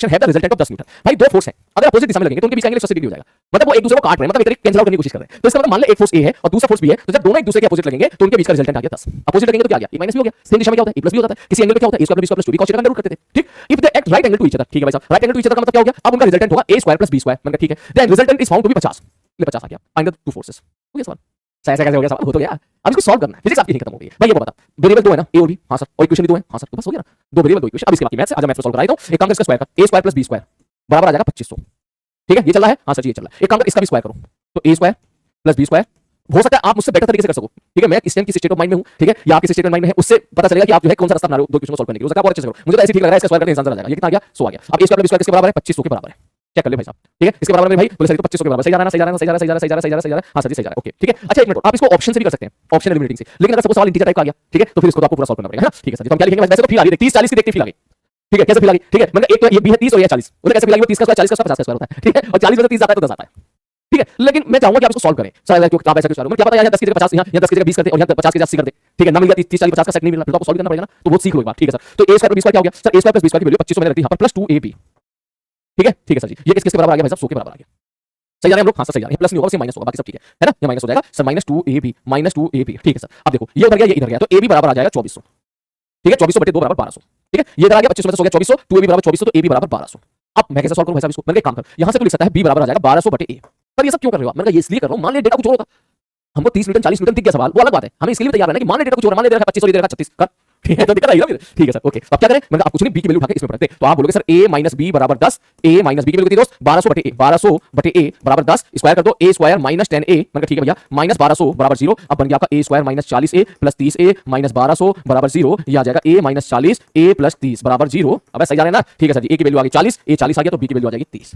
Friction है the resultant of 10 Newton. भाई दो फोर्स हैं, अगर अपोजिट दिशा में लगेंगे तो उनके बीच का एंगल 180 डिग्री हो जाएगा, मतलब वो एक दूसरे को काट रहे हैं, मतलब एक कैंसिल आउट करने की कोशिश कर रहे हैं। तो इसका मतलब मान ले एक फोर्स ए है और दूसरा फोर्स बी है, तो जब दोनों एक दूसरे के अपोजिट लगेंगे तो उनके बीच का रिजल्टेंट आ गया 10। अपोजिट लगेंगे तो क्या आ गया, ए माइनस बी हो गया। सेम दिशा में क्या होता है, ए प्लस बी होता है। किसी एंगल पे क्या होता है, A square plus B square plus 2 cos theta का अंडर रूट करते थे, ठीक। If they act right angle to each other, ठीक है भाई साहब, right angle to each other का मतलब क्या हो गया, अब उनका रिजल्टेंट होगा A square plus B square, मतलब ठीक है। Then resultant is found to be 50, ये 50 आ गया, फाइंड द टू फोर्सेस। हो गया सवाल, ऐसा कैसे हो गया सवाल, हो तो गया। अब इसको सॉल्व करना है, फिजिक्स आपकी खत्म हो गई है भाई। ये बता, वेरिएबल दो है ना, ए और बी, हां सर, और इक्वेशन भी दो है, हां सर, तो बस हो गया ना, दो वेरिएबल दो इक्वेशन। अब इसके बाकी मैथ्स, आज मैथ्स सॉल्व कराई तो एक काम कर, इसका स्क्वायर कर, ए स्क्वायर प्लस बी स्क्वायर बराबर आ जाएगा 2500, ठीक है। ये चल रहा है, हां सर जी ये चल रहा है। एक काम कर, इसका भी स्क्वायर करो, तो ए स्क्वायर प्लस बी स्क्वायर, हो सकता है आप मुझसे बेटर तरीके से कर सको, ठीक है। मैं इस टाइम की स्टेट ऑफ माइंड में हूं, ठीक है, या आपकी स्टेट ऑफ माइंड में है, उससे पता चलेगा कि आप जो है कौन सा रास्ता बना रहे हो दो क्वेश्चन को सॉल्व करने के लिए। हो सकता है आप और अच्छे से करो, मुझे तो ऐसे ठीक लग रहा है, इसका स्क्वायर करके आंसर आ जाएगा। ये कितना आ गया, 100 आ गया। अब ए स्क्वायर प्लस बी स्क्वायर किसके बराबर है, 2500 के बराबर है। चेक कर ले भाई साहब, ठीक है, इसके बराबर है भाई, बोले सर तो 2500 के बराबर, सही जा रहा है ना, सही जा रहा है, सही जा रहा है, सही जा रहा है, सही जा रहा है, सही जा रहा है, हां सर जी सही जा रहा है, ओके ठीक है। अच्छा एक मिनट, आप इसको ऑप्शन से भी कर सकते हैं, ऑप्शन एलिमिनेटिंग से, लेकिन अगर सपोज सवाल इंटीजर टाइप का आ गया, ठीक है, तो फिर इसको तो आपको पूरा सॉल्व करना पड़ेगा, है ना, ठीक है सर जी। तो हम क्या लिखेंगे, वैसे तो फील आ रही है 30 40 की देखते फील आ गई, ठीक है, कैसे फील आ गई, ठीक है, मतलब एक तो ये भी है 30 और ये 40, उधर कैसे फील आ गई, 30 का स्क्वायर 40 का स्क्वायर 50 का स्क्वायर होता है, ठीक है, और 40 में से 30 आता है तो 10 आता है, ठीक है। लेकिन मैं चाहूंगा कि आप इसको सॉल्व करें, सर क्यों आप ऐसा क्यों चाह रहे हो, मैं क्या पता यार 10 की जगह 50 यहाँ 10 की जगह 20 करते और यहाँ 50 की जगह 80 कर दे, ठीक है, ना मिल गया 30 40 50 का सेट नहीं मिलना, फिर तो आपको सॉल्व करना पड़ेगा ना, तो वो सीख लो एक बार, ठीक है सर। तो a square plus b square क्या हो गया sir, a square plus b square की वैल्यू 2500 मैंने रखी यहाँ पर प्लस 2ab, ठीक है सर जी। ये किसके बराबर आ गया भाई साहब, 100 के बराबर आ गया, सही जा रहे हैं हम लोग, हाँ सर सही जा रहे हैं, प्लस नहीं होगा, सिर्फ माइनस होगा, बाकी सब ठीक है ना, ये माइनस हो जाएगा सर, माइनस 2ab, ठीक है सर। अब देखो ये उधर गया, ये इधर गया, तो ab बराबर आ जाएगा 2400, ठीक है, 2400 बटे 2 बराबर 1200, ठीक है। ये इधर आ गया 2500 में से हो गया 2400, 2ab बराबर 2400, तो ab बराबर 1200। अब मैं कैसे सॉल्व करूं भाई साहब इसको, मैंने एक काम कर, यहां से तो लिख सकता है b बराबर आ जाएगा 1200 बटे a। पर ये सब क्यों कर रहे हो आप, मैंने कहा ये इसलिए कर रहा हूं, मान ले डेटा कुछ और होता, हमको 30 न्यूटन 40 न्यूटन दिख गया सवाल, वो अलग बात है, हमें इसके लिए तैयार रहना कि मान ले डेटा कुछ और, मान ले डेटा 2500 दे रखा 36 कर, ठीक है, तो दिक्कत आई ना फिर, ठीक है सर ओके। अब क्या करें, मैंने आप कुछ नहीं, b की वैल्यू उठा के इसमें पढ़ते, तो आप बोलोगे सर a माइनस b बराबर 10, a माइनस b की वैल्यू कितनी दोस्त 1200 बटे a, 1200 बटे a बराबर 10, स्क्वायर कर दो, a स्क्वायर माइनस 10a, मैंने कहा ठीक है भैया, माइनस 1200 बराबर 0। अब बन गया आपका a square minus 40a plus 30a minus 1200 बराबर 0, ये आ जाएगा a माइनस 40 a प्लस 30 बराबर 0। अब सही जा रहे हैं ना, ठीक है सर जी, a की वैल्यू आ गई 40, a 40 आ गया तो b की वैल्यू आ जाएगी 30।